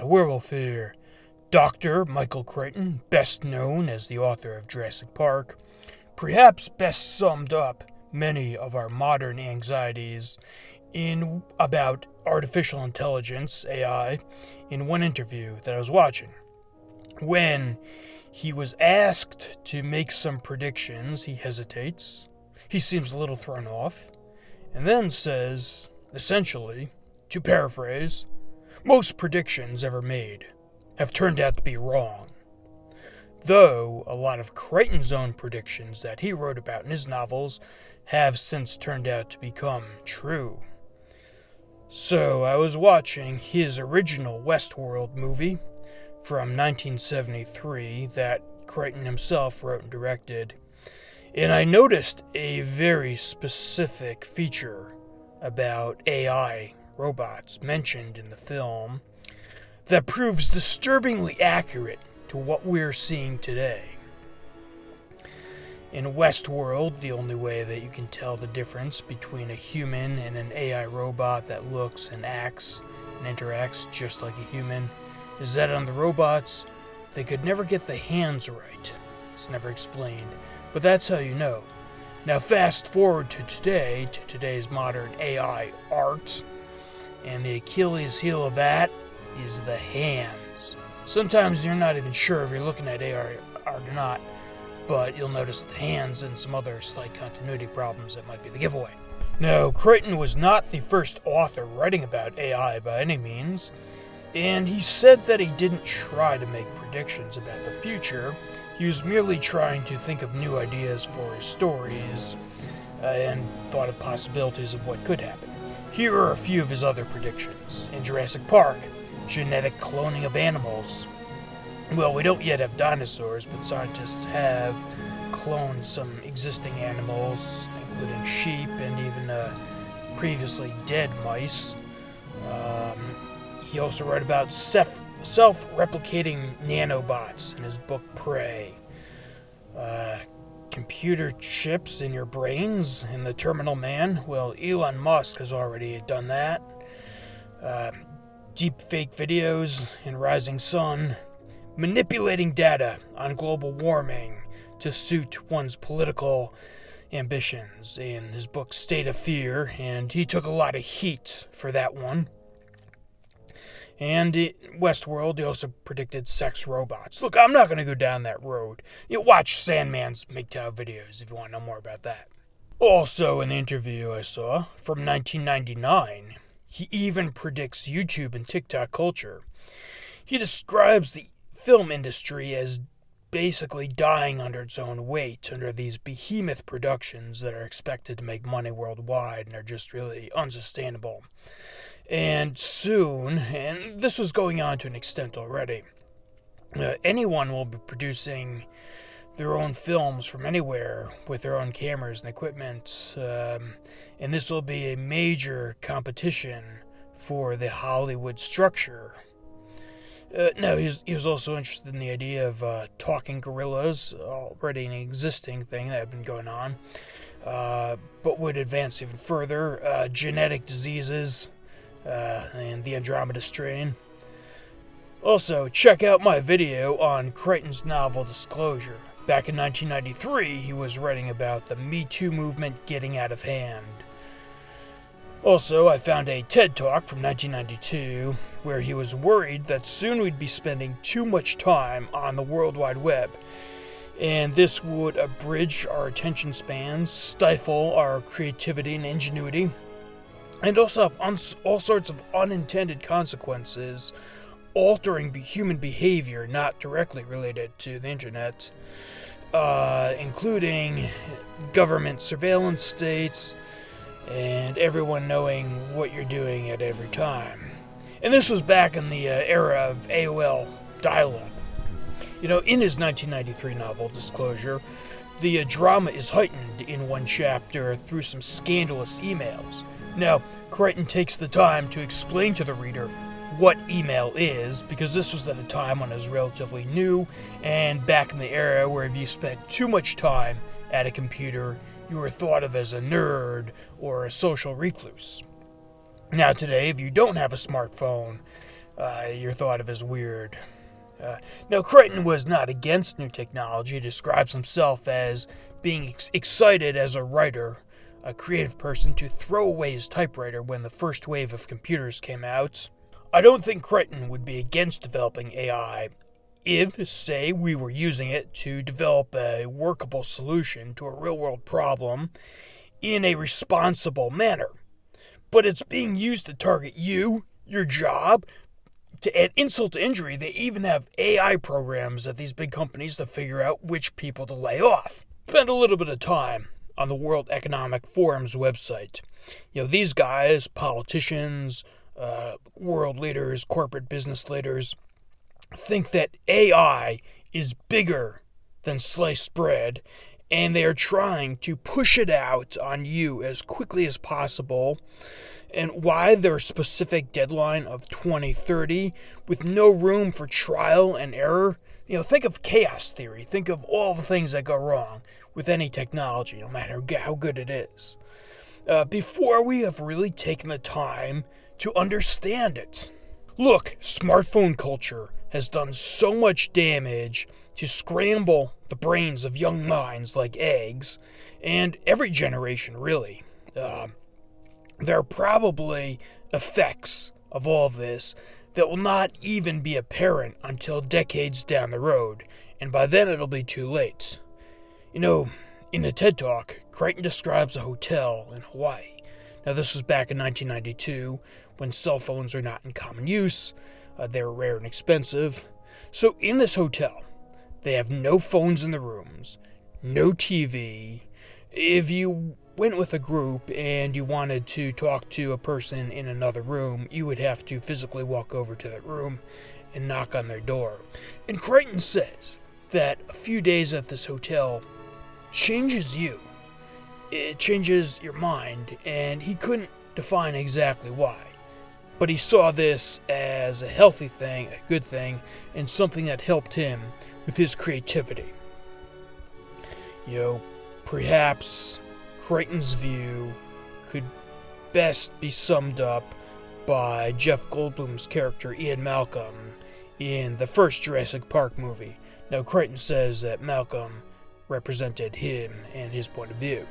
Werewolf here. Dr. Michael Crichton, best known as the author of Jurassic Park, perhaps best summed up many of our modern anxieties in about artificial intelligence, AI, in one interview that I was watching. When he was asked to make some predictions, he hesitates. He seems a little thrown off, and then says, essentially, to paraphrase, most predictions ever made have turned out to be wrong. Though a lot of Crichton's own predictions that he wrote about in his novels have since turned out to become true. So I was watching his original Westworld movie from 1973 that Crichton himself wrote and directed, and I noticed a very specific feature about AI robots mentioned in the film that proves disturbingly accurate to what we're seeing today. In Westworld, the only way that you can tell the difference between a human and an AI robot that looks and acts and interacts just like a human is that on the robots, they could never get the hands right. It's never explained, but that's how you know. Now fast forward to today, to today's modern AI art, and the Achilles heel of that is the hands. Sometimes you're not even sure if you're looking at AI or not, but you'll notice the hands and some other slight continuity problems that might be the giveaway. Now, Crichton was not the first author writing about AI by any means, and he said that he didn't try to make predictions about the future. He was merely trying to think of new ideas for his stories and thought of possibilities of what could happen. Here are a few of his other predictions. In Jurassic Park, genetic cloning of animals. Well, we don't yet have dinosaurs, but scientists have cloned some existing animals, including sheep and even previously dead mice. He also wrote about self-replicating nanobots in his book Prey. Computer chips in your brains in The Terminal Man. Well, Elon Musk has already done that. Deep fake videos in Rising Sun. Manipulating data on global warming to suit one's political ambitions in his book State of Fear, and he took a lot of heat for that one. And in Westworld, he also predicted sex robots. Look, I'm not going to go down that road. You watch Sandman's MGTOW videos if you want to know more about that. Also, in the interview I saw from 1999, he even predicts YouTube and TikTok culture. He describes the film industry as basically dying under its own weight under these behemoth productions that are expected to make money worldwide and are just really unsustainable. And soon, and this was going on to an extent already, anyone will be producing their own films from anywhere with their own cameras and equipment, and this will be a major competition for the Hollywood structure. No, he was also interested in the idea of talking gorillas, already an existing thing that had been going on, but would advance even further, genetic diseases, and the Andromeda strain. Also, check out my video on Crichton's novel Disclosure. Back in 1993, he was writing about the Me Too movement getting out of hand. Also, I found a TED Talk from 1992 where he was worried that soon we'd be spending too much time on the World Wide Web, and this would abridge our attention spans, stifle our creativity and ingenuity, and also have all sorts of unintended consequences, altering human behavior not directly related to the internet, including government surveillance states, and everyone knowing what you're doing at every time. And this was back in the era of AOL dial-up. You know, in his 1993 novel, Disclosure, the drama is heightened in one chapter through some scandalous emails. Now, Crichton takes the time to explain to the reader what email is, because this was at a time when it was relatively new, and back in the era where if you spent too much time at a computer, you were thought of as a nerd or a social recluse. Now today, if you don't have a smartphone, you're thought of as weird. Now, Crichton was not against new technology. He describes himself as being excited as a writer, a creative person, to throw away his typewriter when the first wave of computers came out. I don't think Crichton would be against developing AI if, say, we were using it to develop a workable solution to a real-world problem in a responsible manner. But it's being used to target you, your job. To add insult to injury, they even have AI programs at these big companies to figure out which people to lay off. Spend a little bit of time on the World Economic Forum's website. These guys, politicians, world leaders, corporate business leaders, think that AI is bigger than sliced bread, and they are trying to push it out on you as quickly as possible. And why their specific deadline of 2030 with no room for trial and error? Think of chaos theory. Think of all the things that go wrong with any technology, no matter how good it is, before we have really taken the time to understand it. Look, smartphone culture has done so much damage to scramble the brains of young minds like eggs, and every generation, really. There are probably effects of all this that will not even be apparent until decades down the road, and by then it'll be too late. In the TED Talk, Crichton describes a hotel in Hawaii. Now, this was back in 1992, when cell phones were not in common use. They were rare and expensive. So in this hotel, they have no phones in the rooms, no TV. If you went with a group and you wanted to talk to a person in another room, you would have to physically walk over to that room and knock on their door. And Crichton says that a few days at this hotel changes you. It changes your mind, and he couldn't define exactly why. But he saw this as a healthy thing, a good thing, and something that helped him with his creativity. Perhaps Crichton's view could best be summed up by Jeff Goldblum's character Ian Malcolm in the first Jurassic Park movie. Now, Crichton says that Malcolm represented him and his point of view.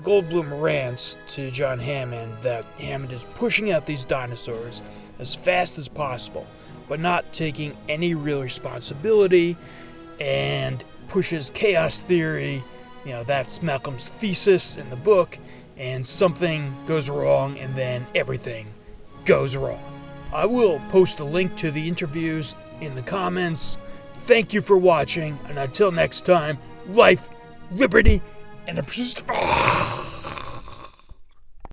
Goldblum rants to John Hammond that Hammond is pushing out these dinosaurs as fast as possible, but not taking any real responsibility, and pushes chaos theory. That's Malcolm's thesis in the book, and something goes wrong, and then everything goes wrong. I will post a link to the interviews in the comments. Thank you for watching, and until next time, life, liberty, and a pursuit of...